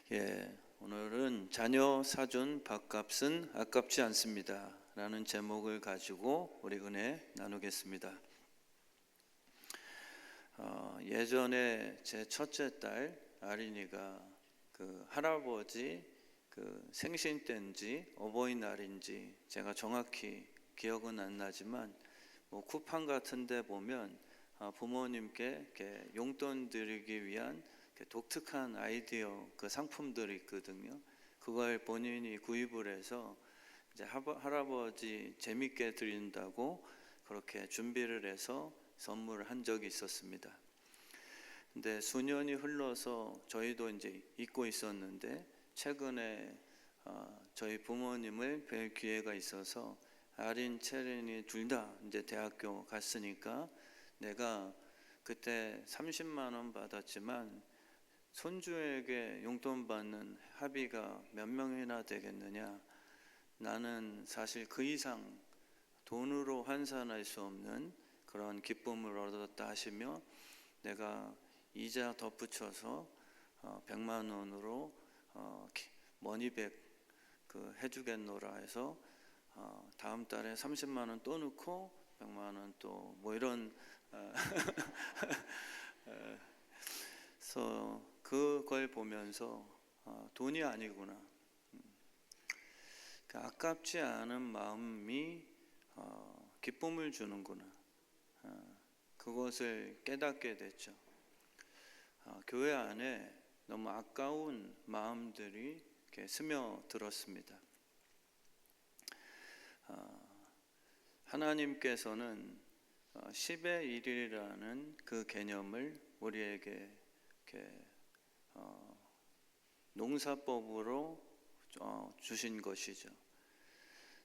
오늘은 자녀 사준 밥값은 아깝지 않습니다 라는 제목을 가지고 우리 은혜 나누겠습니다. 예전에 제 첫째 딸 아린이가 할아버지 생신 때인지 어버이날인지 제가 정확히 기억은 안 나지만 쿠팡 같은 데 보면 부모님께 이렇게 용돈 드리기 위한 독특한 아이디어 상품들이 있거든요. 그걸 본인이 구입을 해서 이제 할아버지 재밌게 드린다고 그렇게 준비를 해서 선물을 한 적이 있었습니다. 근데 수년이 흘러서 저희도 이제 잊고 있었는데 최근에 저희 부모님을 뵐 기회가 있어서 아린, 채린이 둘 다 이제 대학교 갔으니까 내가 그때 30만 원 받았지만 손주에게 용돈 받는 합의가 몇 명이나 되겠느냐. 나는 사실 그 이상 돈으로 환산할 수 없는 그런 기쁨을 얻었다 하시며 내가 이자 덧붙여서 100만 원으로 머니백 해주겠노라 해서 다음 달에 30만 원 또 넣고 100만 원 또 이런 그래서 그걸 보면서 돈이 아니구나. 아깝지 않은 마음이 기쁨을 주는구나. 그것을 깨닫게 됐죠. 교회 안에 너무 아까운 마음들이 이렇게 스며들었습니다. 하나님께서는 10의 1이라는 그 개념을 우리에게 이렇게 농사법으로 주신 것이죠.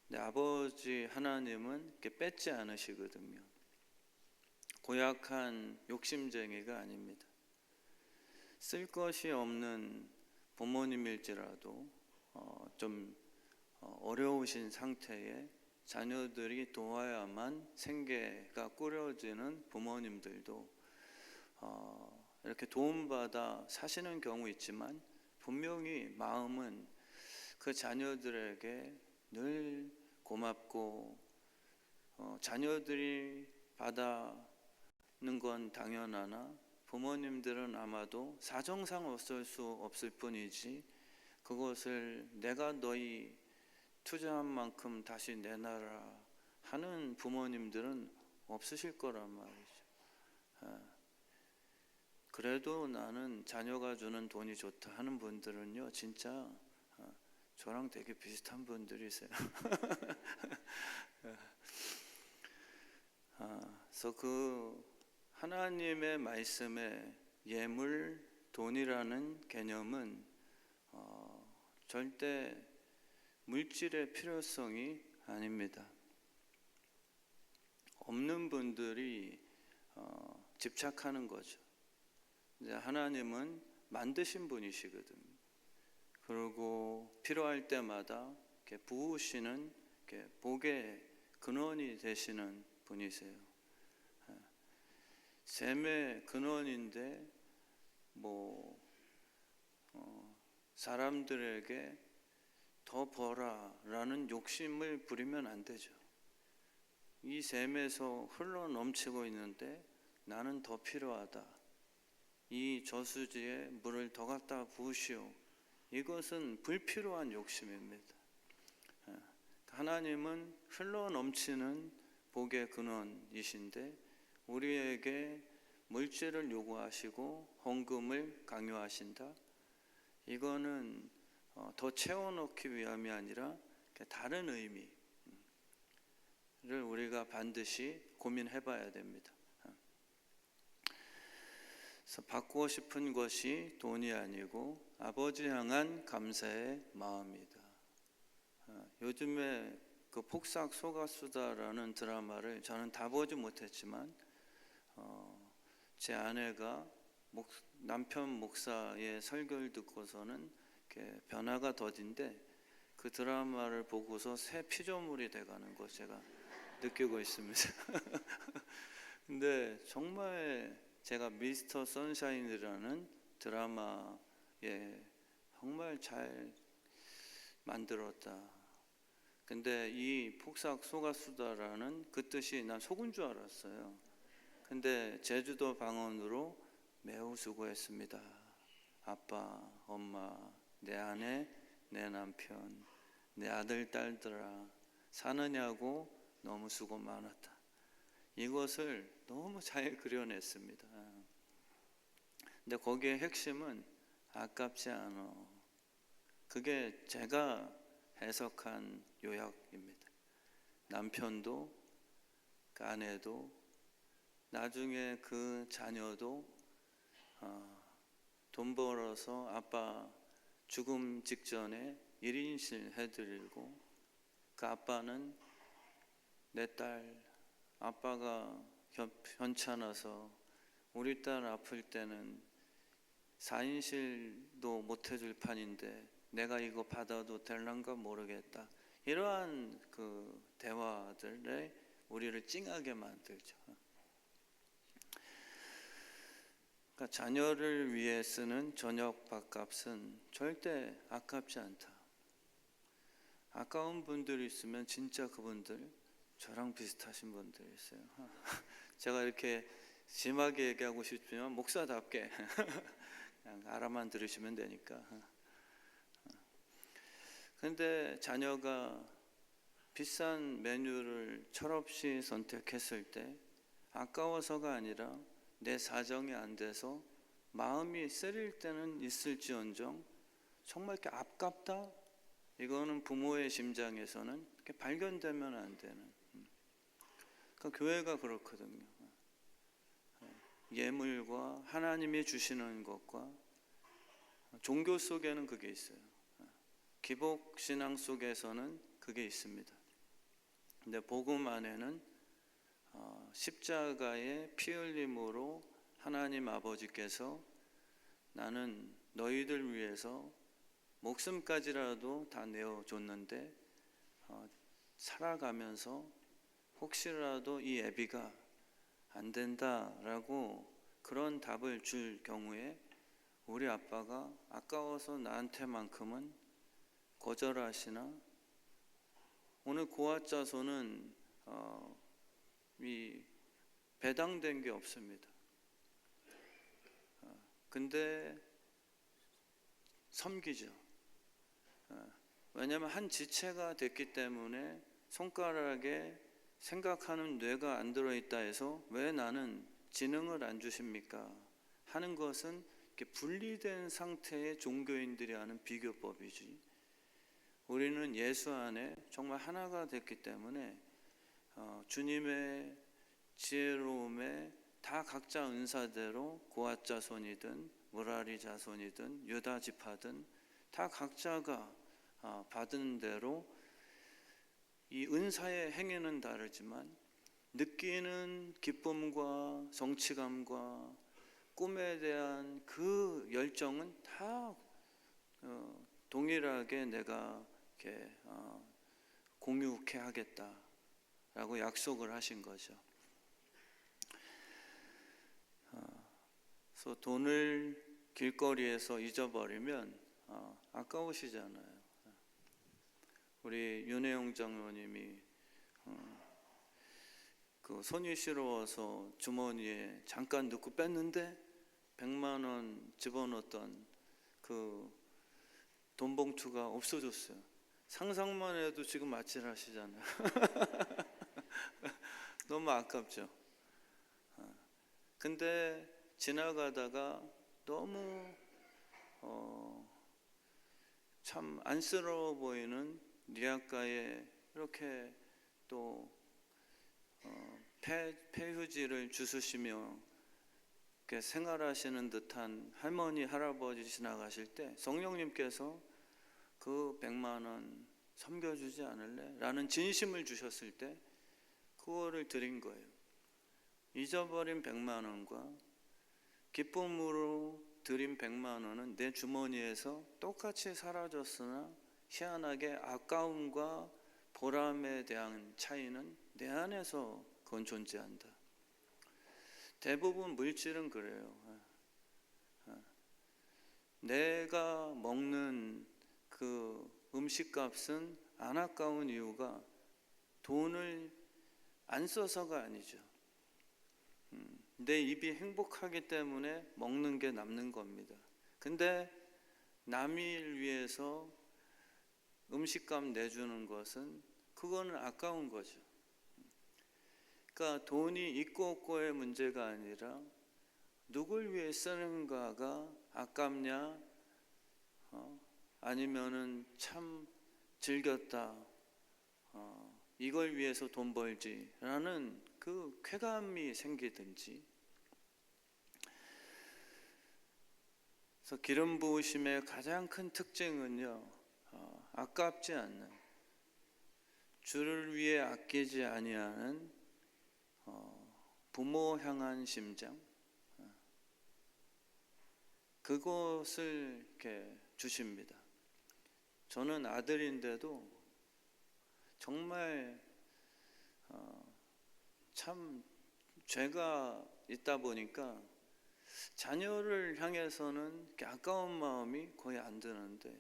근데 아버지 하나님은 이렇게 뺏지 않으시거든요. 고약한 욕심쟁이가 아닙니다. 쓸 것이 없는 부모님일지라도 좀 어려우신 상태에 자녀들이 도와야만 생계가 꾸려지는 부모님들도 이렇게 도움받아 사시는 경우 있지만 분명히 마음은 그 자녀들에게 늘 고맙고 자녀들이 받는 건 당연하나 부모님들은 아마도 사정상 어쩔 수 없을 뿐이지 그것을 내가 너희 투자한 만큼 다시 내놔라 하는 부모님들은 없으실 거란 말이죠. 그래도 나는 자녀가 주는 돈이 좋다 하는 분들은요 진짜 저랑 되게 비슷한 분들이세요. 그래서 하나님의 말씀에 예물, 돈이라는 개념은 절대 물질의 필요성이 아닙니다. 없는 분들이 집착하는 거죠. 이제 하나님은 만드신 분이시거든요. 그리고 필요할 때마다 이렇게 부으시는 이렇게 복의 근원이 되시는 분이세요. 샘의 근원인데 사람들에게 더 벌어라는 욕심을 부리면 안 되죠. 이 샘에서 흘러 넘치고 있는데 나는 더 필요하다. 이 저수지에 물을 더 갖다 부으시오. 이것은 불필요한 욕심입니다. 하나님은 흘러 넘치는 복의 근원이신데 우리에게 물질을 요구하시고 헌금을 강요하신다. 이거는 더 채워넣기 위함이 아니라 다른 의미를 우리가 반드시 고민해 봐야 됩니다. 그래서 받고 싶은 것이 돈이 아니고 아버지 향한 감사의 마음이다. 요즘에 폭삭 속았수다라는 드라마를 저는 다 보지 못했지만 제 아내가 남편 목사의 설교를 듣고서는 이렇게 변화가 더딘데 그 드라마를 보고서 새 피조물이 돼가는 것 제가 느끼고 있습니다. 근데 정말 제가 미스터 선샤인이라는 드라마의 정말 잘 만들었다. 근데 이 폭삭 속았수다라는 그 뜻이 난 속은 줄 알았어요. 근데 제주도 방언으로 매우 수고했습니다. 아빠, 엄마, 내 아내, 내 남편, 내 아들, 딸들아, 사느냐고 너무 수고 많았다. 이것을 너무 잘 그려냈습니다. 근데 거기에 핵심은 아깝지 않아. 그게 제가 해석한 요약입니다. 남편도, 그 아내도, 나중에 그 자녀도 돈 벌어서 아빠 죽음 직전에 1인실 해드리고, 그 아빠는 내 딸, 아빠가 현찮아서 우리 딸 아플 때는 4인실도 못 해줄 판인데 내가 이거 받아도 될란가 모르겠다. 이러한 그 대화들에 우리를 찡하게 만들죠. 그러니까 자녀를 위해 쓰는 저녁 밥값은 절대 아깝지 않다. 아까운 분들이 있으면 진짜 그분들 저랑 비슷하신 분들이 있어요. 제가 이렇게 심하게 얘기하고 싶지만 목사답게 그냥 알아만 들으시면 되니까. 근데 자녀가 비싼 메뉴를 철없이 선택했을 때 아까워서가 아니라 내 사정이 안 돼서 마음이 쓰릴 때는 있을지언정 정말 이렇게 아깝다? 이거는 부모의 심장에서는 이렇게 발견되면 안 되는. 그러니까 교회가 그렇거든요. 예물과 하나님이 주시는 것과 종교 속에는 그게 있어요. 기복 신앙 속에서는 그게 있습니다. 근데 복음 안에는 십자가의 피 흘림으로 하나님 아버지께서 나는 너희들 위해서 목숨까지라도 다 내어줬는데 살아가면서 혹시라도 이 애비가 안 된다라고 그런 답을 줄 경우에 우리 아빠가 아까워서 나한테만큼은 거절하시나? 오늘 고아자손은 이 배당된 게 없습니다. 근데 섬기죠. 왜냐하면 한 지체가 됐기 때문에 손가락에 생각하는 뇌가 안 들어있다 해서 왜 나는 지능을 안 주십니까? 하는 것은 이렇게 분리된 상태의 종교인들이 하는 비교법이지. 우리는 예수 안에 정말 하나가 됐기 때문에 주님의 지혜로움에 다 각자 은사대로 고앗 자손이든 무라리 자손이든 유다 지파든 다 각자가 받은 대로 이 은사의 행위는 다르지만 느끼는 기쁨과 성취감과 꿈에 대한 그 열정은 다 동일하게 내가 이렇게 공유케 하겠다라고 약속을 하신 거죠. 그래서 돈을 길거리에서 잊어버리면 아까우시잖아요. 우리 윤혜영 장로님이 그 손이 시려워서 주머니에 잠깐 넣고 뺐는데 100만 원 집어넣었던 그 돈 봉투가 없어졌어요. 상상만 해도 지금 아찔하시잖아요. 너무 아깝죠. 근데 지나가다가 너무 참 안쓰러워 보이는 리아카에 이렇게 또 폐휴지를 주스시며 이렇게 생활하시는 듯한 할머니 할아버지 지나가실 때 성령님께서 그 100만 원 섬겨주지 않을래? 라는 진심을 주셨을 때 그거를 드린 거예요. 잊어버린 100만 원과 기쁨으로 드린 100만 원은 내 주머니에서 똑같이 사라졌으나 희한하게 아까움과 보람에 대한 차이는 내 안에서 그건 존재한다. 대부분 물질은 그래요. 내가 먹는 음식값은 안 아까운 이유가 돈을 안 써서가 아니죠. 내 입이 행복하기 때문에 먹는 게 남는 겁니다. 근데 남을 위해서 음식값 내주는 것은 그거는 아까운 거죠. 그러니까 돈이 있고 없고의 문제가 아니라 누굴 위해 쓰는가가 아깝냐, 아니면은 참 즐겼다, 이걸 위해서 돈 벌지라는 그 쾌감이 생기든지. 그래서 기름 부으심의 가장 큰 특징은요, 아깝지 않는, 주를 위해 아끼지 아니하는 부모 향한 심장, 그것을 이렇게 주십니다. 저는 아들인데도 정말 참 죄가 있다 보니까 자녀를 향해서는 이렇게 아까운 마음이 거의 안 드는데,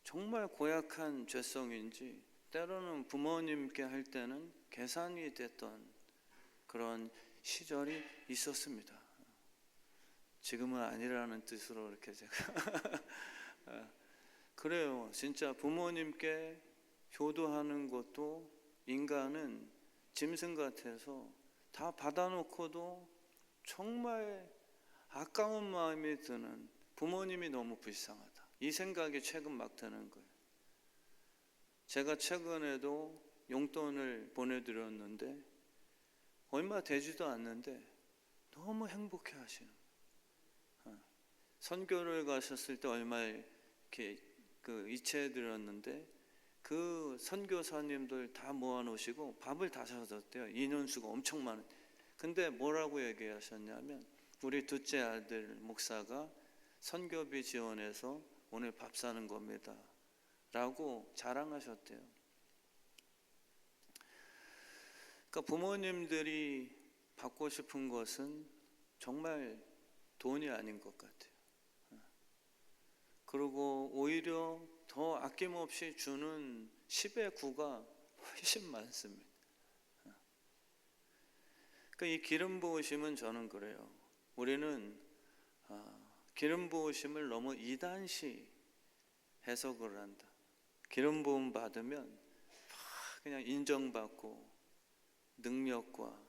정말 고약한 죄성인지 때로는 부모님께 할 때는 계산이 됐던 그런 시절이 있었습니다. 지금은 아니라는 뜻으로 이렇게 제가 그래요. 진짜 부모님께 효도하는 것도 인간은 짐승 같아서 다 받아놓고도 정말 아까운 마음이 드는, 부모님이 너무 불쌍하다, 이 생각이 최근 막 드는 거예요. 제가 최근에도 용돈을 보내드렸는데 얼마 되지도 않는데 너무 행복해 하시는 거예요. 선교를 가셨을 때 얼마 이렇게 이체해 드렸는데 그 선교사님들 다 모아놓으시고 밥을 다 사줬대요. 인원수가 엄청 많은. 근데 뭐라고 얘기하셨냐면, 우리 둘째 아들 목사가 선교비 지원해서 오늘 밥 사는 겁니다 라고 자랑하셨대요. 그러니까 부모님들이 받고 싶은 것은 정말 돈이 아닌 것 같아요. 그리고 오히려 더 아낌없이 주는 10의 9가 훨씬 많습니다. 그러니까 이 기름 부으심은 저는 그래요. 우리는 기름 부으심을 너무 이단시 해석을 한다. 기름 부음 받으면 그냥 인정받고 능력과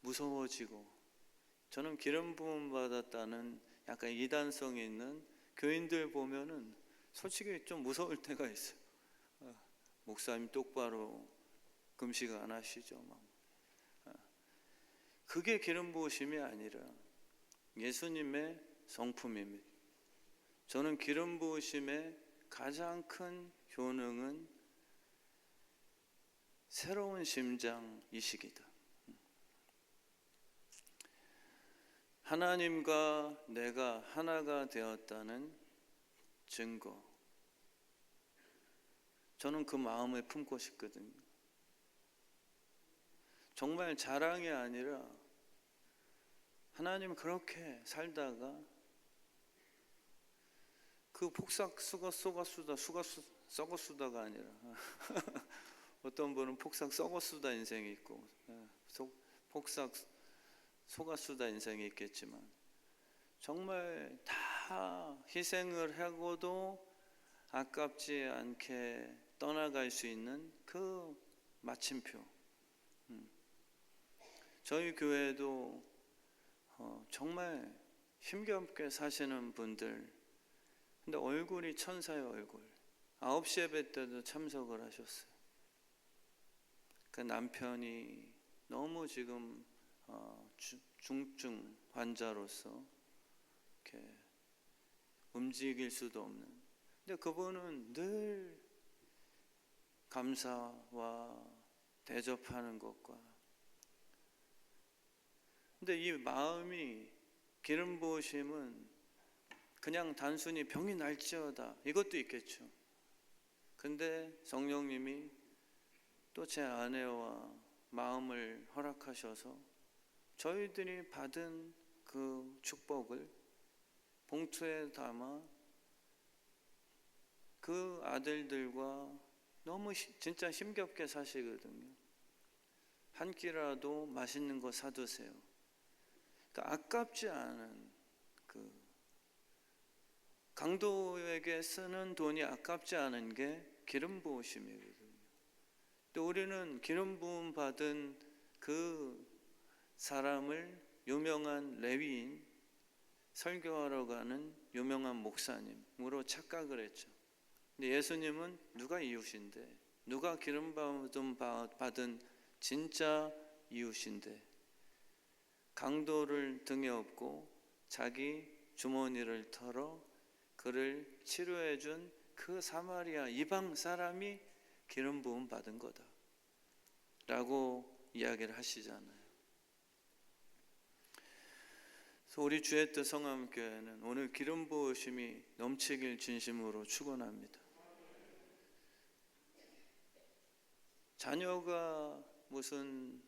무서워지고, 저는 기름 부음 받았다는 약간 이단성이 있는 교인들 보면은 솔직히 좀 무서울 때가 있어요. 목사님 똑바로 금식 안 하시죠? 그게 기름 부으심이 아니라 예수님의 성품입니다. 저는 기름 부으심의 가장 큰 효능은 새로운 심장이식이다. 하나님과 내가 하나가 되었다는 증거, 저는 그 마음을 품고 싶거든요. 정말 자랑이 아니라 하나님 그렇게 살다가 그 폭삭 썩어수다가 아니라 어떤 분은 폭삭 썩어수다 인생이 있고 폭삭 속았수다 인생이 있겠지만, 정말 다 희생을 하고도 아깝지 않게 떠나갈 수 있는 그 마침표. 저희 교회도 정말 힘겹게 사시는 분들, 근데 얼굴이 천사의 얼굴. 9시 예배 때도 참석을 하셨어요. 그 남편이 너무 지금 중증 환자로서 이렇게 움직일 수도 없는, 근데 그분은 늘 감사와 대접하는 것과, 근데 이 마음이, 기름 부으심은 그냥 단순히 병이 날지어다 이것도 있겠죠. 근데 성령님이 또 제 아내와 마음을 허락하셔서 저희들이 받은 그 축복을 봉투에 담아 그 아들들과 너무 진짜 힘겹게 사시거든요. 한 끼라도 맛있는 거 사두세요. 그러니까 아깝지 않은, 그 강도에게 쓰는 돈이 아깝지 않은 게 기름 부으심이거든요. 또 우리는 기름 부음 받은 그 사람을 유명한 레위인, 설교하러 가는 유명한 목사님으로 착각을 했죠. 근데 예수님은 누가 이웃인데, 누가 기름 부음 받은 진짜 이웃인데, 강도를 등에 업고 자기 주머니를 털어 그를 치료해 준 그 사마리아 이방 사람이 기름 부음 받은 거다 라고 이야기를 하시잖아요. 그래서 우리 주의 뜻 성함교회는 오늘 기름 부으심이 넘치길 진심으로 축원합니다. 자녀가 무슨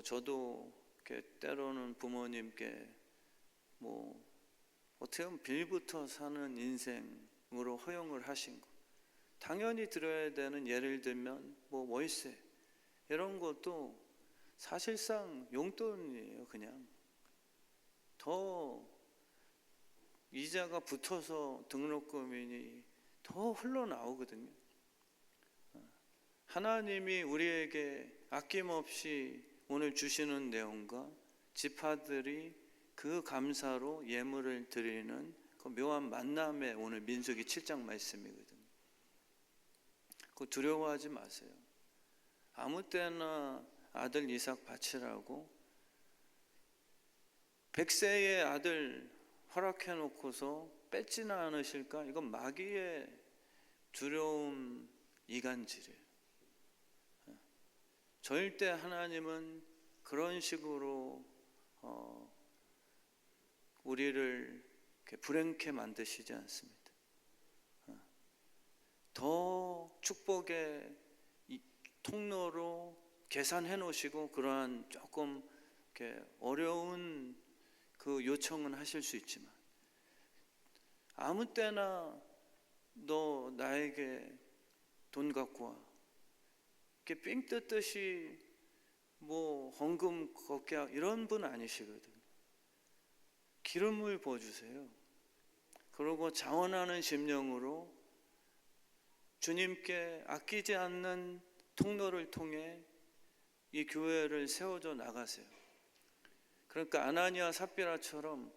저도 이렇게 때로는 부모님께 어떻게 보면 빌부터 사는 인생으로 허용을 하신 거, 당연히 드려야 되는, 예를 들면 월세 이런 것도 사실상 용돈이에요. 그냥 더 이자가 붙어서 등록금이 더 흘러나오거든요. 하나님이 우리에게 아낌없이 오늘 주시는 내용과 지파들이 그 감사로 예물을 드리는 그 묘한 만남의 오늘 민수기 7장 말씀이거든요. 그거 두려워하지 마세요. 아무 때나 아들 이삭 바치라고 100세의 아들 허락해 놓고서 뺏지는 않으실까? 이건 마귀의 두려움, 이간질이에요. 절대 하나님은 그런 식으로 우리를 불행케 만드시지 않습니다. 더 축복의 통로로 계산해 놓으시고, 그러한 조금 어려운 그 요청은 하실 수 있지만, 아무 때나 너 나에게 돈 갖고 와, 이렇게 삥 뜯듯이 헌금 걷게 이런 분 아니시거든요. 기름을 부어주세요. 그리고 자원하는 심령으로 주님께 아끼지 않는 통로를 통해 이 교회를 세워져 나가세요. 그러니까 아나니아 삽비라처럼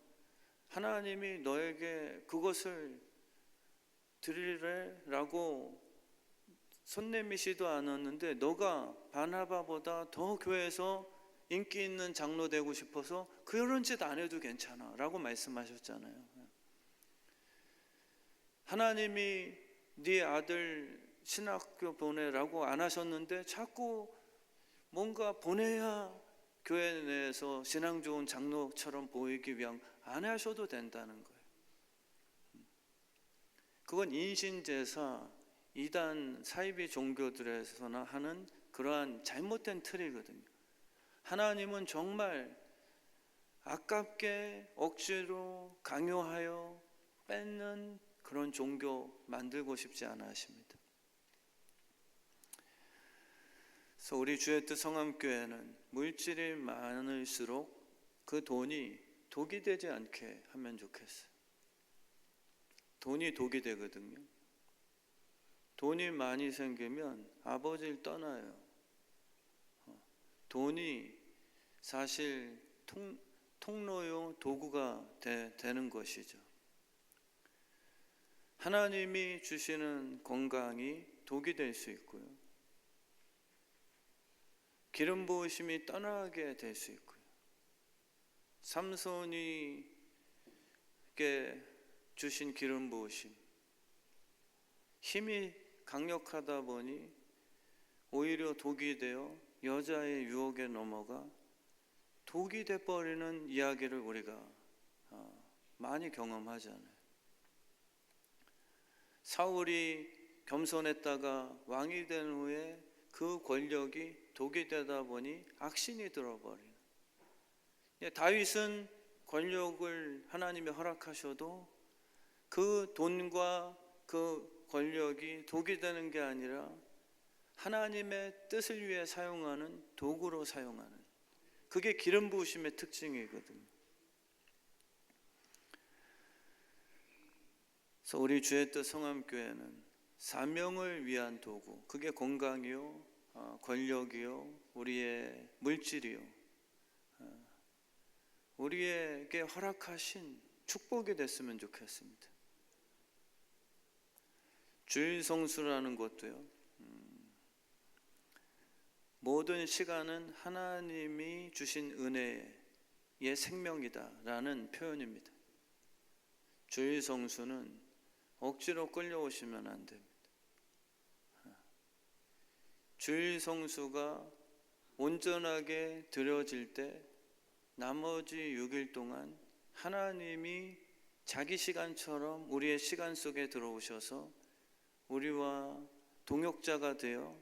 하나님이 너에게 그것을 드리래라고 손 내미지도 않았는데, 너가 바나바보다 더 교회에서 인기 있는 장로 되고 싶어서 그런 짓 안 해도 괜찮아 라고 말씀하셨잖아요. 하나님이 네 아들 신학교 보내라고 안 하셨는데 자꾸 뭔가 보내야 교회 내에서 신앙 좋은 장로처럼 보이기 위한 안 하셔도 된다는 거예요. 그건 인신제사, 이단 사이비 종교들에서나 하는 그러한 잘못된 틀이거든요. 하나님은 정말 아깝게 억지로 강요하여 뺏는 그런 종교 만들고 싶지 않아 하십니다. 그래서 우리 주의 뜻 성함교회는 물질이 많을수록 그 돈이 독이 되지 않게 하면 좋겠어요. 돈이 독이 되거든요. 돈이 많이 생기면 아버지를 떠나요. 돈이 사실 통로용 도구가 되는 것이죠. 하나님이 주시는 건강이 독이 될 수 있고요. 기름 부으심이 떠나게 될 수 있고요. 삼손이께 주신 기름 부으심, 힘이 강력하다 보니 오히려 독이 되어 여자의 유혹에 넘어가 독이 돼버리는 이야기를 우리가 많이 경험하잖아요. 사울이 겸손했다가 왕이 된 후에 그 권력이 독이 되다 보니 악신이 들어버리는. 다윗은 권력을 하나님이 허락하셔도 그 돈과 그 권력이 독이 되는 게 아니라 하나님의 뜻을 위해 사용하는 도구로 사용하는, 그게 기름 부으심의 특징이거든요. 그래서 우리 주의 뜻 성함교회는 사명을 위한 도구, 그게 건강이요, 권력이요, 우리의 물질이요, 우리에게 허락하신 축복이 됐으면 좋겠습니다. 주일 성수라는 것도요, 모든 시간은 하나님이 주신 은혜의 생명이다라는 표현입니다. 주일 성수는 억지로 끌려오시면 안 됩니다. 주일 성수가 온전하게 드려질 때 나머지 6일 동안 하나님이 자기 시간처럼 우리의 시간 속에 들어오셔서 우리와 동역자가 되어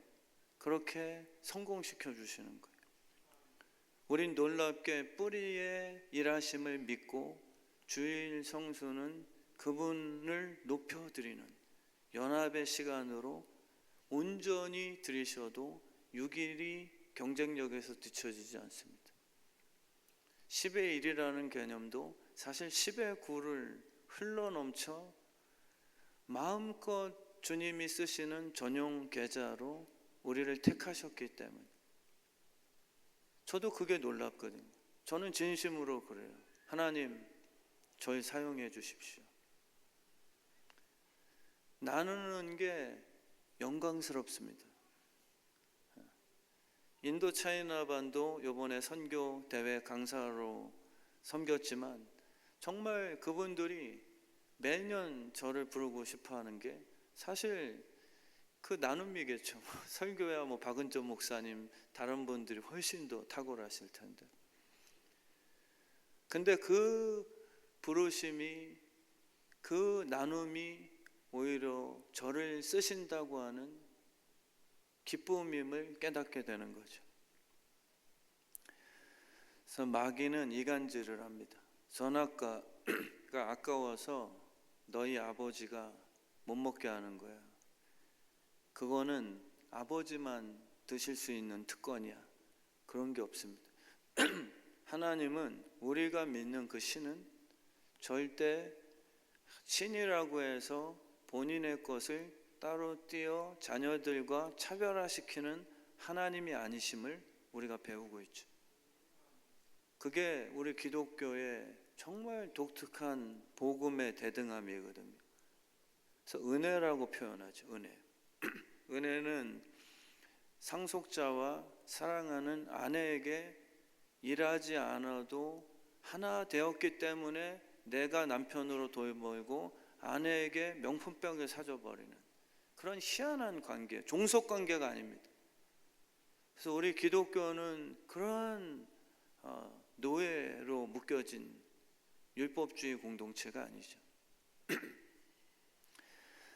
그렇게 성공시켜 주시는 거예요. 우린 놀랍게 뿌리의 일하심을 믿고 주일 성수는 그분을 높여드리는 연합의 시간으로 온전히 드리셔도 6일이 경쟁력에서 뒤처지지 않습니다. 10의 1이라는 개념도 사실 10의 9를 흘러넘쳐 마음껏 주님이 쓰시는 전용 계좌로 우리를 택하셨기 때문에 저도 그게 놀랍거든요. 저는 진심으로 그래요. 하나님, 저희 사용해 주십시오. 나누는 게 영광스럽습니다. 인도 차이나 반도 이번에 선교 대회 강사로 섬겼지만 정말 그분들이 매년 저를 부르고 싶어 하는 게 사실 그 나눔이겠죠. 설교야 뭐 박은점 목사님, 다른 분들이 훨씬 더 탁월하실 텐데. 근데 그 부르심이, 그 나눔이 오히려 저를 쓰신다고 하는 기쁨임을 깨닫게 되는 거죠. 그래서 마귀는 이간질을 합니다. 선악과가 아까워서 너희 아버지가 못 먹게 하는 거야. 그거는 아버지만 드실 수 있는 특권이야. 그런 게 없습니다. 하나님은, 우리가 믿는 그 신은 절대 신이라고 해서 본인의 것을 따로 띄어 자녀들과 차별화시키는 하나님이 아니심을 우리가 배우고 있죠. 그게 우리 기독교의 정말 독특한 복음의 대등함이거든요. 그래서 은혜라고 표현하죠. 은혜. 은혜는 상속자와 사랑하는 아내에게 일하지 않아도 하나 되었기 때문에 내가 남편으로 돌보고 아내에게 명품백을 사줘버리는 그런 희한한 관계, 종속 관계가 아닙니다. 그래서 우리 기독교는 그런 노예로 묶여진 율법주의 공동체가 아니죠.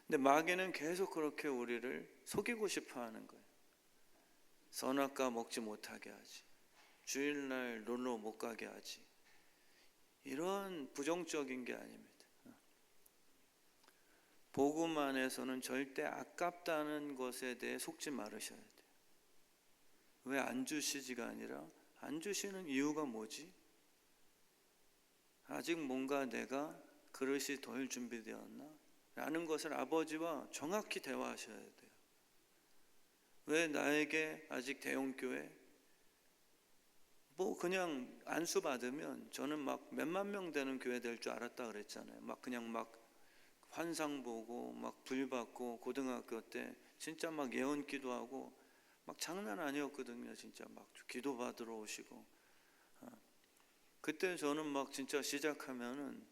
근데 마귀는 계속 그렇게 우리를 속이고 싶어 하는 거예요. 선악과 먹지 못하게 하지, 주일날 놀러 못 가게 하지, 이런 부정적인 게 아닙니다. 복음 안에서는 절대 아깝다는 것에 대해 속지 말으셔야 돼요. 왜 안 주시지가 아니라 안 주시는 이유가 뭐지? 아직 뭔가 내가 그릇이 덜 준비되었나? 라는 것을 아버지와 정확히 대화하셔야 돼요. 왜 나에게 아직 대형교회 뭐 그냥 안수 받으면, 저는 막 몇만 명 되는 교회 될 줄 알았다 그랬잖아요. 막 그냥 막 환상 보고 막 불 받고, 고등학교 때 진짜 막 예언 기도하고 막 장난 아니었거든요. 진짜 막 기도 받으러 오시고. 그때 저는 막 진짜 시작하면은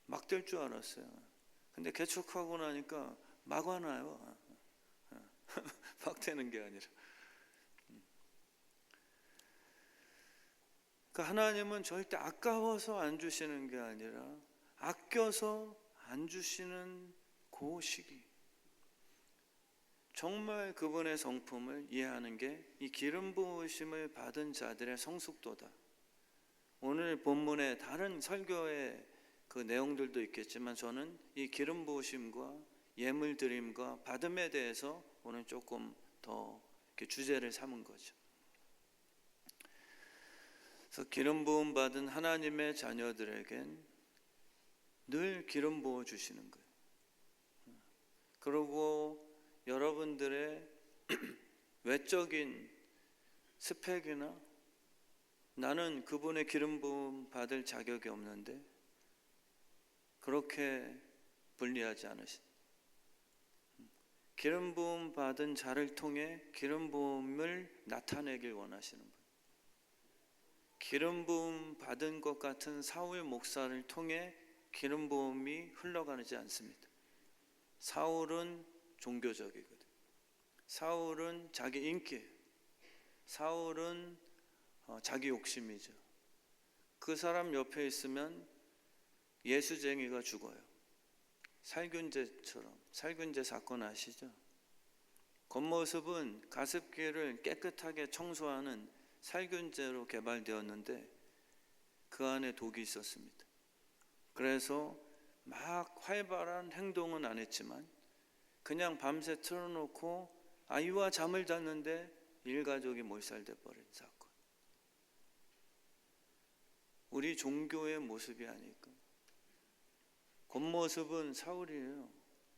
막 될 줄 알았어요. 근데 개척하고 나니까 막 와나요. 막 되는 게 아니라. 그러니까 하나님은 절대 아까워서 안 주시는 게 아니라 아껴서 안 주시는 그 시기, 정말 그분의 성품을 이해하는 게 이 기름 부으심을 받은 자들의 성숙도다. 오늘 본문의 다른 설교의 그 내용들도 있겠지만 저는 이 기름 부으심과 예물 드림과 받음에 대해서 오늘 조금 더 이렇게 주제를 삼은 거죠. 그래서 기름 부음 받은 하나님의 자녀들에겐 늘 기름 부어 주시는 거예요. 그리고 여러분들의 외적인 스펙이나 나는 그분의 기름 부음 받을 자격이 없는데 그렇게 분리하지 않으신, 기름 부음 받은 자를 통해 기름 부음을 나타내길 원하시는 분. 기름 부음 받은 것 같은 사울 목사를 통해 기름 부음이 흘러가지 않습니다. 사울은 종교적이거든. 사울은 자기 인기, 사울은 자기 욕심이죠. 그 사람 옆에 있으면 예수쟁이가 죽어요. 살균제처럼. 살균제 사건 아시죠? 겉모습은 가습기를 깨끗하게 청소하는 살균제로 개발되었는데 그 안에 독이 있었습니다. 그래서 막 활발한 행동은 안 했지만 그냥 밤새 틀어놓고 아이와 잠을 잤는데 일가족이 몰살돼 버린 사건. 우리 종교의 모습이 아닐까. 겉모습은 사울이에요.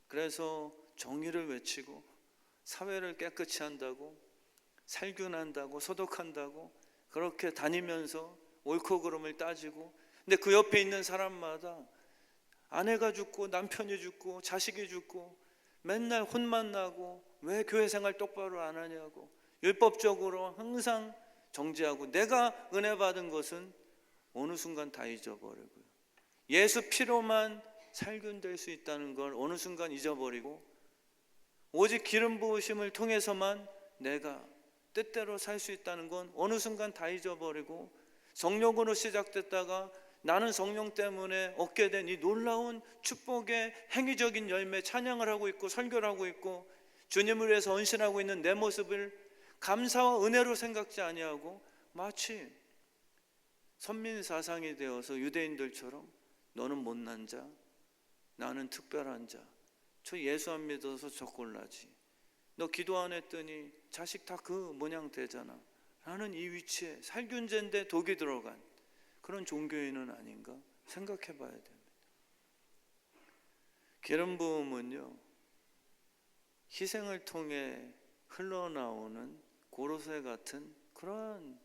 그래서 정의를 외치고 사회를 깨끗이 한다고, 살균한다고, 소독한다고 그렇게 다니면서 옳고 그름을 따지고, 근데 그 옆에 있는 사람마다 아내가 죽고 남편이 죽고 자식이 죽고 맨날 혼만 나고 왜 교회 생활 똑바로 안 하냐고 율법적으로 항상 정죄하고, 내가 은혜 받은 것은 어느 순간 다 잊어버리고요. 예수 피로만 살균될 수 있다는 걸 어느 순간 잊어버리고, 오직 기름 부으심을 통해서만 내가 뜻대로 살 수 있다는 건 어느 순간 다 잊어버리고, 성령으로 시작됐다가 나는 성령 때문에 얻게 된 이 놀라운 축복의 행위적인 열매 찬양을 하고 있고 설교를 하고 있고 주님을 위해서 헌신하고 있는 내 모습을 감사와 은혜로 생각지 아니하고 마치 선민 사상이 되어서 유대인들처럼 너는 못난 자, 나는 특별한 자, 저 예수 안 믿어서 저 꼴나지, 너 기도 안 했더니 자식 다 그 모양 되잖아, 나는 이 위치에 살균제인데 독이 들어간 그런 종교인은 아닌가 생각해 봐야 됩니다. 기름 부음은요, 희생을 통해 흘러나오는 고로쇠 같은 그런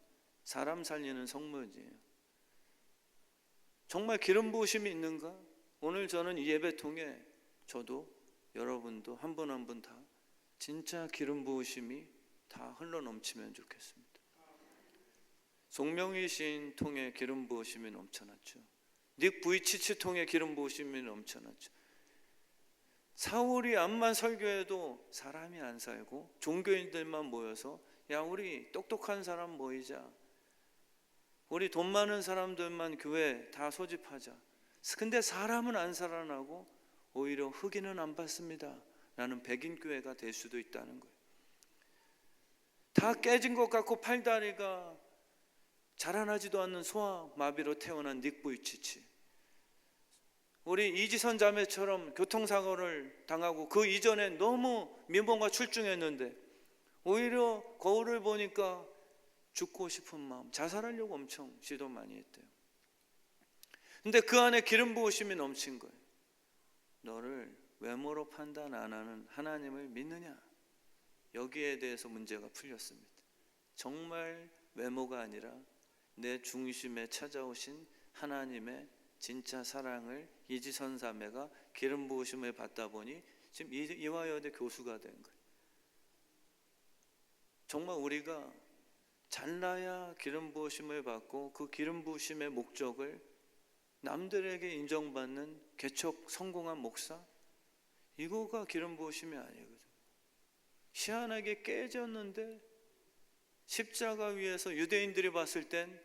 사람 살리는 성물이에요. 정말 기름 부으심이 있는가? 오늘 저는 이 예배 통해 저도 여러분도 한 분 한 분 다 진짜 기름 부으심이 다 흘러넘치면 좋겠습니다. 송명희 시인 통해 기름 부으심이 넘쳐났죠. 닉 부이치치 통해 기름 부으심이 넘쳐났죠. 사울이 암만 설교해도 사람이 안 살고 종교인들만 모여서 야 우리 똑똑한 사람 모이자, 우리 돈 많은 사람들만 교회 다 소집하자. 근데 사람은 안 살아나고 오히려 흑인은 안 받습니다 라는 백인 교회가 될 수도 있다는 거예요. 다 깨진 것 같고 팔다리가 자라나지도 않는 소아마비로 태어난 닉 부이치치, 우리 이지선 자매처럼 교통사고를 당하고 그 이전에 너무 미모가 출중했는데 오히려 거울을 보니까 죽고 싶은 마음, 자살하려고 엄청 시도 많이 했대요. 근데 그 안에 기름 부으심이 넘친 거예요. 너를 외모로 판단 안 하는 하나님을 믿느냐? 여기에 대해서 문제가 풀렸습니다. 정말 외모가 아니라 내 중심에 찾아오신 하나님의 진짜 사랑을 이지선 자매가 기름 부으심을 받다 보니 지금 이화여대 교수가 된 거예요. 정말 우리가 잘나야 기름 부으심을 받고 그 기름 부으심의 목적을 남들에게 인정받는 개척 성공한 목사, 이거가 기름 부으심이 아니거든요. 희한하게 깨졌는데 십자가 위에서 유대인들이 봤을 땐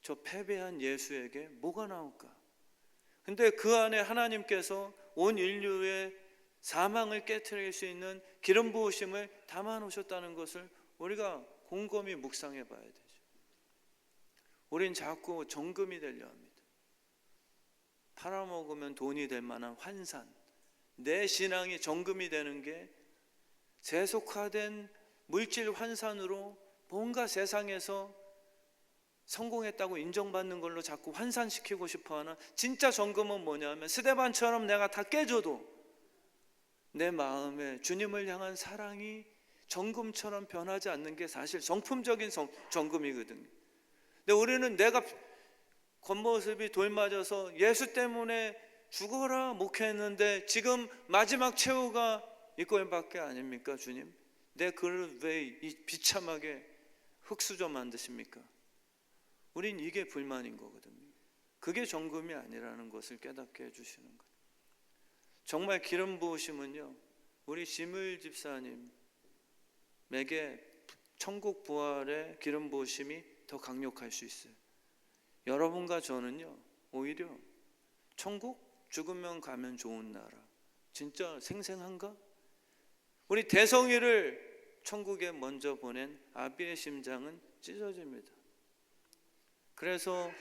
저 패배한 예수에게 뭐가 나올까? 근데 그 안에 하나님께서 온 인류의 사망을 깨트릴 수 있는 기름 부으심을 담아 놓으셨다는 것을 우리가 곰곰이 묵상해 봐야 되죠. 우린 자꾸 정금이 되려 합니다. 팔아먹으면 돈이 될 만한 환산, 내 신앙이 정금이 되는 게 세속화된 물질 환산으로 뭔가 세상에서 성공했다고 인정받는 걸로 자꾸 환산시키고 싶어하는 진짜 정금은 뭐냐면 스데반처럼 내가 다 깨져도 내 마음에 주님을 향한 사랑이 정금처럼 변하지 않는 게 사실 정품적인 정금이거든요. 근데 우리는 내가 겉모습이 돌 맞아서 예수 때문에 죽어라 목회했는데 지금 마지막 최후가 이거밖에 아닙니까? 주님, 내 그릇 왜 이 비참하게 흙수저 만드십니까? 우린 이게 불만인 거거든요. 그게 정금이 아니라는 것을 깨닫게 해주시는 거예요. 정말 기름 부으심은요, 우리 시물 집사님에게 천국 부활의 기름 부으심이 더 강력할 수 있어요. 여러분과 저는요, 오히려 천국 죽으면 가면 좋은 나라, 진짜 생생한가? 우리 대성이를 천국에 먼저 보낸 아비의 심장은 찢어집니다. 그래서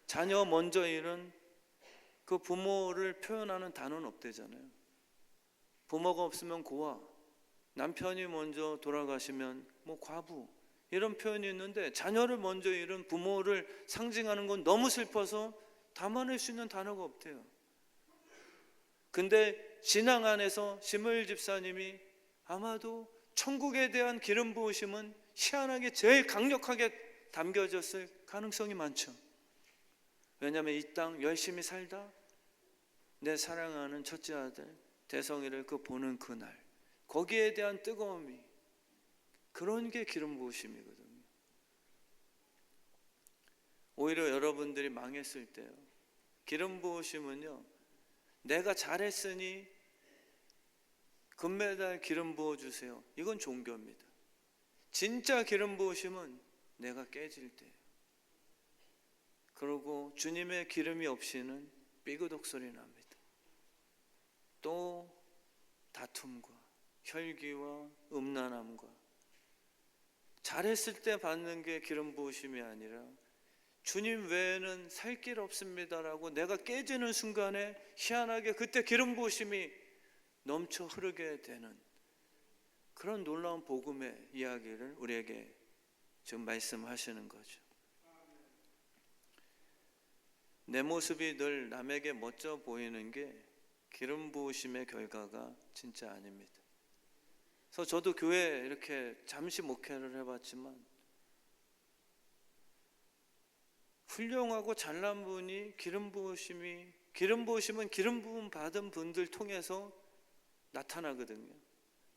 자녀 먼저 잃은 그 부모를 표현하는 단어는 없대잖아요. 부모가 없으면 고아, 남편이 먼저 돌아가시면 뭐 과부, 이런 표현이 있는데 자녀를 먼저 잃은 부모를 상징하는 건 너무 슬퍼서 담아낼 수 있는 단어가 없대요. 근데 신앙 안에서 시물 집사님이 아마도 천국에 대한 기름 부으심은 희한하게 제일 강력하게 담겨졌을 가능성이 많죠. 왜냐하면 이 땅 열심히 살다 내 사랑하는 첫째 아들 대성이를 그 보는 그날, 거기에 대한 뜨거움이, 그런 게 기름 부으심이거든요. 오히려 여러분들이 망했을 때요, 기름 부으심은요, 내가 잘했으니 금메달 기름 부어주세요, 이건 종교입니다. 진짜 기름 부으심은 내가 깨질 때예요. 그리고 주님의 기름이 없이는 삐그덕 소리 납니다. 또 다툼과 혈기와 음란함과, 잘했을 때 받는 게 기름 부으심이 아니라 주님 외에는 살 길 없습니다라고 내가 깨지는 순간에 희한하게 그때 기름 부으심이 넘쳐 흐르게 되는 그런 놀라운 복음의 이야기를 우리에게 지금 말씀하시는 거죠. 내 모습이 늘 남에게 멋져 보이는 게 기름 부으심의 결과가 진짜 아닙니다. 그래서 저도 교회에 이렇게 잠시 목회를 해봤지만 훌륭하고 잘난 분이 기름 부으심은 기름 부음 받은 분들 통해서 나타나거든요.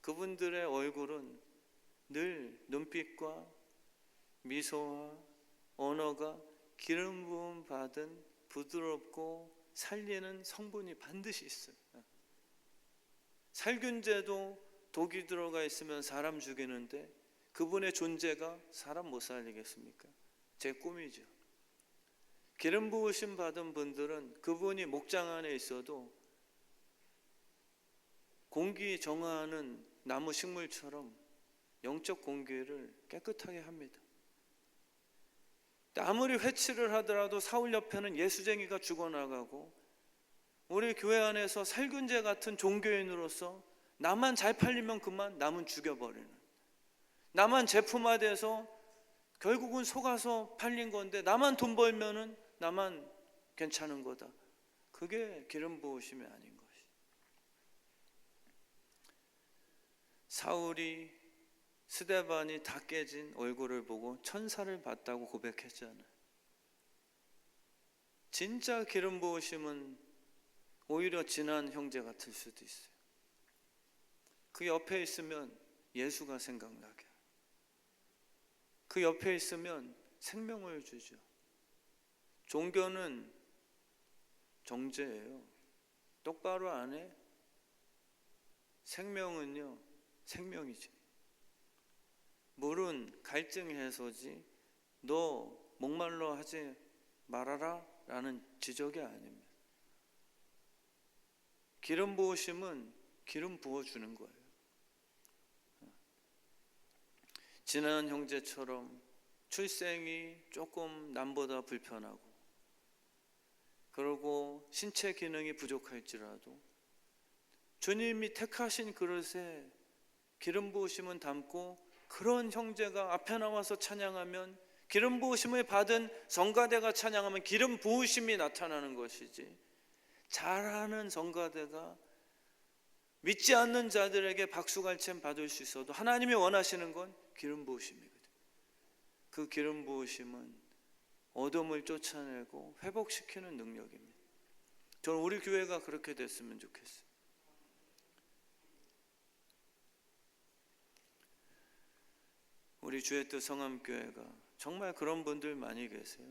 그분들의 얼굴은 늘 눈빛과 미소와 언어가 기름 부음 받은 부드럽고 살리는 성분이 반드시 있어요. 살균제도 독이 들어가 있으면 사람 죽이는데 그분의 존재가 사람 못 살리겠습니까? 제 꿈이죠. 기름 부으심 받은 분들은 그분이 목장 안에 있어도 공기 정화하는 나무 식물처럼 영적 공기를 깨끗하게 합니다. 아무리 회치를 하더라도 사울 옆에는 예수쟁이가 죽어나가고, 우리 교회 안에서 살균제 같은 종교인으로서 나만 잘 팔리면 그만, 남은 죽여버리는, 나만 제품화돼서 결국은 속아서 팔린 건데 나만 돈 벌면은 나만 괜찮은 거다. 그게 기름 부으심이 아닌 것이. 사울이 스데반이 다 깨진 얼굴을 보고 천사를 봤다고 고백했잖아요. 진짜 기름 부으심은 오히려 진한 형제 같을 수도 있어요. 그 옆에 있으면 예수가 생각나게, 그 옆에 있으면 생명을 주죠. 종교는 정죄예요. 똑바로 안 해? 생명은요, 생명이지. 물은 갈증 해소지 너 목말라 하지 말아라 라는 지적이 아닙니다. 기름 부으심은 기름 부어주는 거예요. 지난 형제처럼 출생이 조금 남보다 불편하고 그리고 신체 기능이 부족할지라도 주님이 택하신 그릇에 기름 부으심은 담고 그런 형제가 앞에 나와서 찬양하면, 기름 부으심을 받은 성가대가 찬양하면 기름 부으심이 나타나는 것이지, 잘하는 성가대가 믿지 않는 자들에게 박수갈채 받을 수 있어도 하나님이 원하시는 건 기름 부으심이거든. 그 기름 부으심은 어둠을 쫓아내고 회복시키는 능력입니다. 저는 우리 교회가 그렇게 됐으면 좋겠어요. 우리 주의 뜻 성암교회가 정말 그런 분들 많이 계세요.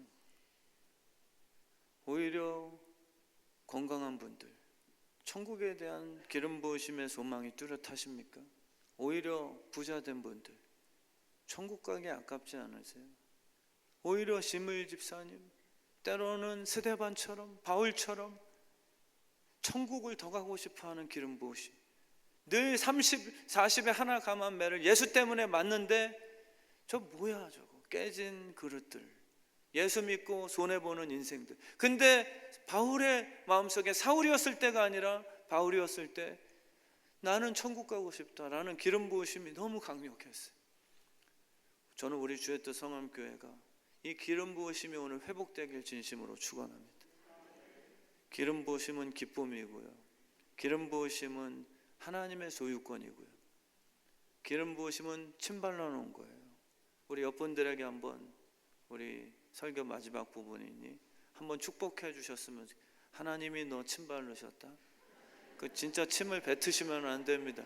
오히려 건강한 분들, 천국에 대한 기름 부으심의 소망이 뚜렷하십니까? 오히려 부자된 분들, 천국 가기 아깝지 않으세요? 오히려 시므일 집사님, 때로는 스데반처럼, 바울처럼 천국을 더 가고 싶어하는 기름 부으심, 늘 30, 40에 하나 감한 매를 예수 때문에 맞는데 저 뭐야 저거 깨진 그릇들, 예수 믿고 손해보는 인생들. 근데 바울의 마음속에 사울이었을 때가 아니라 바울이었을 때 나는 천국 가고 싶다라는 기름 부으심이 너무 강력했어요. 저는 우리 주의 뜻 성암교회가 이 기름 부으심이 오늘 회복되길 진심으로 축원합니다. 기름 부으심은 기쁨이고요, 기름 부으심은 하나님의 소유권이고요, 기름 부으심은 침발라 놓은 거예요. 우리 옆분들에게 한번, 우리 설교 마지막 부분이니 한번 축복해 주셨으면, 하나님이 너 침 바르셨다. 그 진짜 침을 뱉으시면 안 됩니다.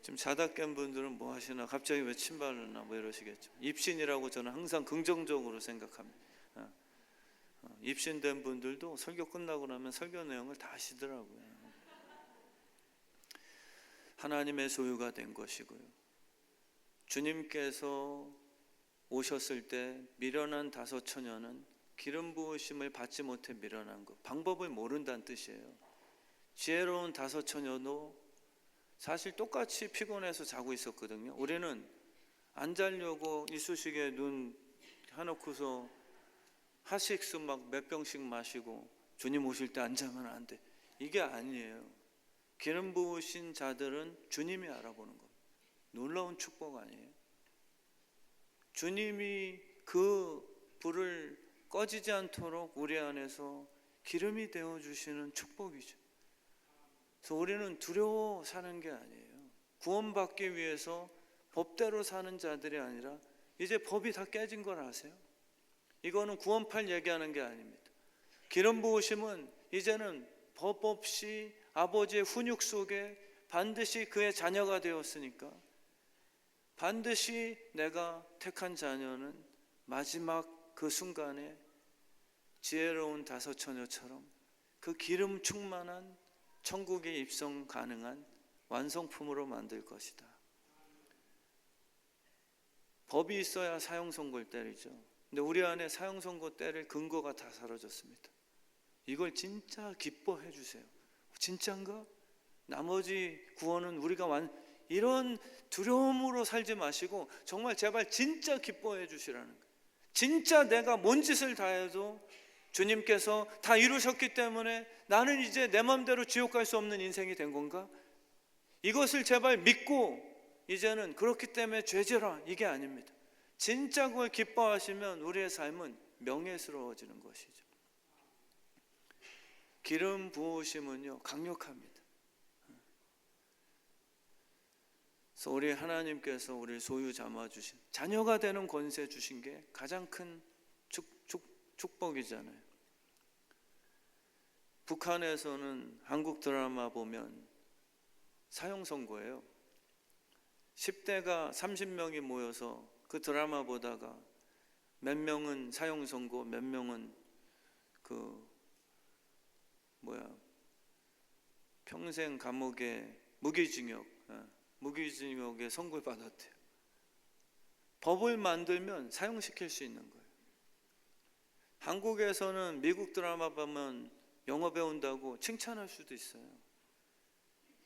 지금 자다 깬 분들은 뭐 하시나, 갑자기 왜 침 바르나 뭐 이러시겠죠. 입신이라고 저는 항상 긍정적으로 생각합니다. 입신된 분들도 설교 끝나고 나면 설교 내용을 다 하시더라고요. 하나님의 소유가 된 것이고요, 주님께서 오셨을 때 미련한 다섯 처녀는 기름 부으심을 받지 못해 미련한 것, 방법을 모른다는 뜻이에요. 지혜로운 다섯 처녀도 사실 똑같이 피곤해서 자고 있었거든요. 우리는 안 자려고 이쑤시개에 눈 해놓고서 하식수 막 몇 병씩 마시고 주님 오실 때 안 자면 안 돼, 이게 아니에요. 기름 부으신 자들은 주님이 알아보는 겁니다. 놀라운 축복 아니에요? 주님이 그 불을 꺼지지 않도록 우리 안에서 기름이 되어주시는 축복이죠. 그래서 우리는 두려워 사는 게 아니에요. 구원받기 위해서 법대로 사는 자들이 아니라 이제 법이 다 깨진 걸 아세요? 이거는 구원팔 얘기하는 게 아닙니다. 기름 부으심은 이제는 법 없이 아버지의 훈육 속에 반드시 그의 자녀가 되었으니까, 반드시 내가 택한 자녀는 마지막 그 순간에 지혜로운 다섯 처녀처럼 그 기름 충만한 천국에 입성 가능한 완성품으로 만들 것이다. 법이 있어야 사형선고를 때리죠. 근데 우리 안에 사형선고 때릴 근거가 다 사라졌습니다. 이걸 진짜 기뻐해 주세요. 진짠가? 나머지 구원은 우리가 이런 두려움으로 살지 마시고 정말 제발 진짜 기뻐해 주시라는 거예요. 진짜 내가 뭔 짓을 다 해도 주님께서 다 이루셨기 때문에 나는 이제 내 마음대로 지옥 갈 수 없는 인생이 된 건가? 이것을 제발 믿고 이제는 그렇기 때문에 죄져라, 이게 아닙니다. 진짜 그걸 기뻐하시면 우리의 삶은 명예스러워지는 것이죠. 기름 부으심은요 강력합니다. 그래서 우리 하나님께서 우리를 소유 삼아 주신, 자녀가 되는 권세 주신 게 가장 큰 축복이잖아요. 북한에서는 한국 드라마 보면 사형 선고예요. 10대가 30명이 모여서 그 드라마 보다가 몇 명은 사형 선고, 몇 명은 평생 감옥에 무기징역에 선고를 받았대요. 법을 만들면 사형시킬 수 있는 거예요. 한국에서는 미국 드라마 보면 영어 배운다고 칭찬할 수도 있어요.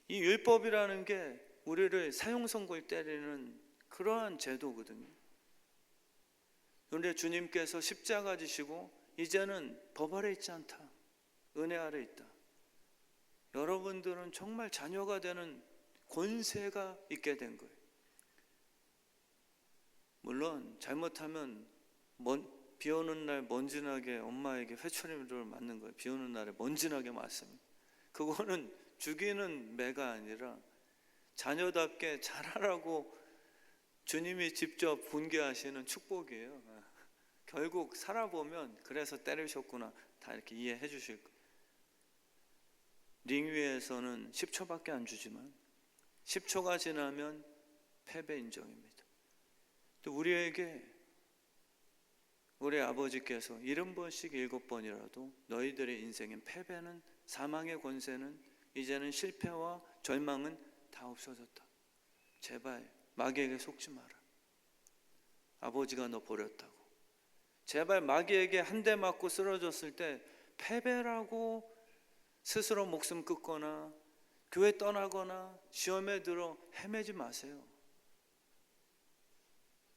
이 율법이라는 게 우리를 사형 선고를 때리는 그러한 제도거든요. 그런데 주님께서 십자가 지시고 이제는 법 아래 있지 않다, 은혜 아래 있다. 여러분들은 정말 자녀가 되는 권세가 있게 된 거예요. 물론 잘못하면 비 오는 날 먼지나게 엄마에게 회초리를 맞는 거예요. 비 오는 날에 먼지나게 맞습니다. 그거는 죽이는 매가 아니라 자녀답게 잘하라고 주님이 직접 분개하시는 축복이에요. 결국 살아보면 그래서 때리셨구나 다 이렇게 이해해 주실 거예요. 링 위에서는 10초밖에 안 주지만 10초가 지나면 패배 인정입니다. 또 우리에게 우리 아버지께서 70번씩 7번이라도 너희들의 인생엔 패배는, 사망의 권세는, 이제는 실패와 절망은 다 없어졌다. 제발 마귀에게 속지 마라. 아버지가 너 버렸다고. 제발 마귀에게 한 대 맞고 쓰러졌을 때 패배라고 스스로 목숨 끊거나 교회 떠나거나 시험에 들어 헤매지 마세요.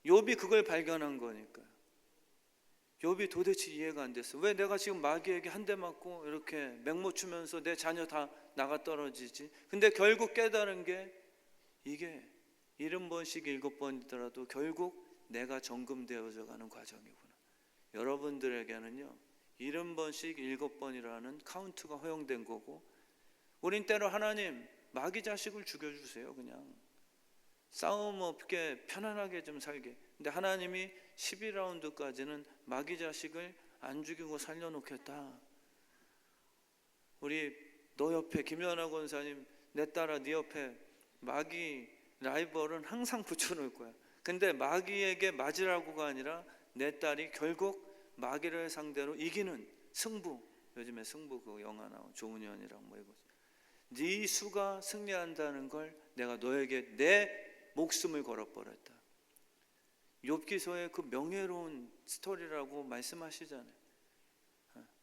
욥이 그걸 발견한 거니까요. 욥이 도대체 이해가 안 됐어. 왜 내가 지금 마귀에게 한 대 맞고 이렇게 맹모 추면서 내 자녀 다 나가 떨어지지? 근데 결국 깨달은 게 이게 70번씩 7번이더라도 결국 내가 정금되어져 가는 과정이구나. 여러분들에게는요 70번씩 7번이라는 카운트가 허용된 거고, 우린 때로 하나님 마귀 자식을 죽여주세요. 그냥 싸움 없게 편안하게 좀 살게. 근데 하나님이 12라운드까지는 마귀 자식을 안 죽이고 살려놓겠다. 우리 너 옆에 김연아 권사님, 내 딸아 네 옆에 마귀 라이벌은 항상 붙여놓을 거야. 근데 마귀에게 맞으라고가 아니라 내 딸이 결국 마귀를 상대로 이기는 승부. 요즘에 승부 그 영화 나온 조은현이랑 뭐 이거. 네 수가 승리한다는 걸 내가 너에게 내 목숨을 걸어버렸다. 욥기서의 그 명예로운 스토리라고 말씀하시잖아요.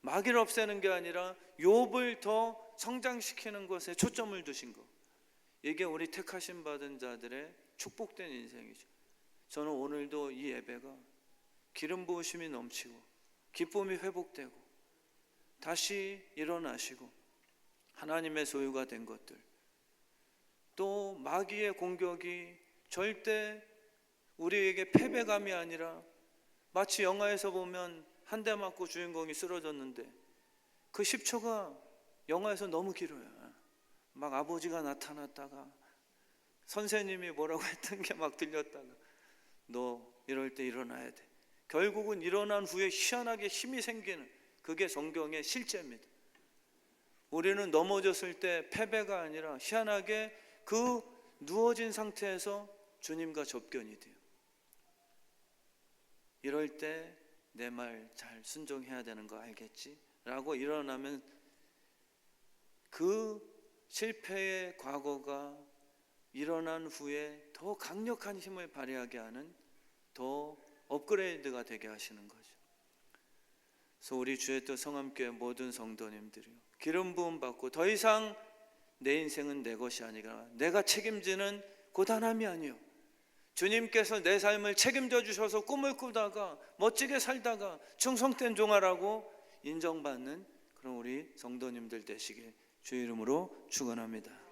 마귀를 없애는 게 아니라 욥을 더 성장시키는 것에 초점을 두신 거. 이게 우리 택하심 받은 자들의 축복된 인생이죠. 저는 오늘도 이 예배가 기름 부으심이 넘치고 기쁨이 회복되고 다시 일어나시고 하나님의 소유가 된 것들, 또 마귀의 공격이 절대 우리에게 패배감이 아니라 마치 영화에서 보면 한 대 맞고 주인공이 쓰러졌는데 그 10초가 영화에서 너무 길어요. 막 아버지가 나타났다가 선생님이 뭐라고 했던 게 막 들렸다가 너 이럴 때 일어나야 돼. 결국은 일어난 후에 희한하게 힘이 생기는, 그게 성경의 실제입니다. 우리는 넘어졌을 때 패배가 아니라 희한하게 그 누워진 상태에서 주님과 접견이 돼요. 이럴 때 내 말 잘 순종해야 되는 거 알겠지? 라고 일어나면 그 실패의 과거가 일어난 후에 더 강력한 힘을 발휘하게 하는, 더 업그레이드가 되게 하시는 거죠. 그래서 우리 주의 뜻 성함교회 모든 성도님들이요, 기름 부음 받고 더 이상 내 인생은 내 것이 아니라 내가 책임지는 고단함이 아니요, 주님께서 내 삶을 책임져 주셔서 꿈을 꾸다가 멋지게 살다가 충성된 종아라고 인정받는 그런 우리 성도님들 되시길 주의 이름으로 축원합니다.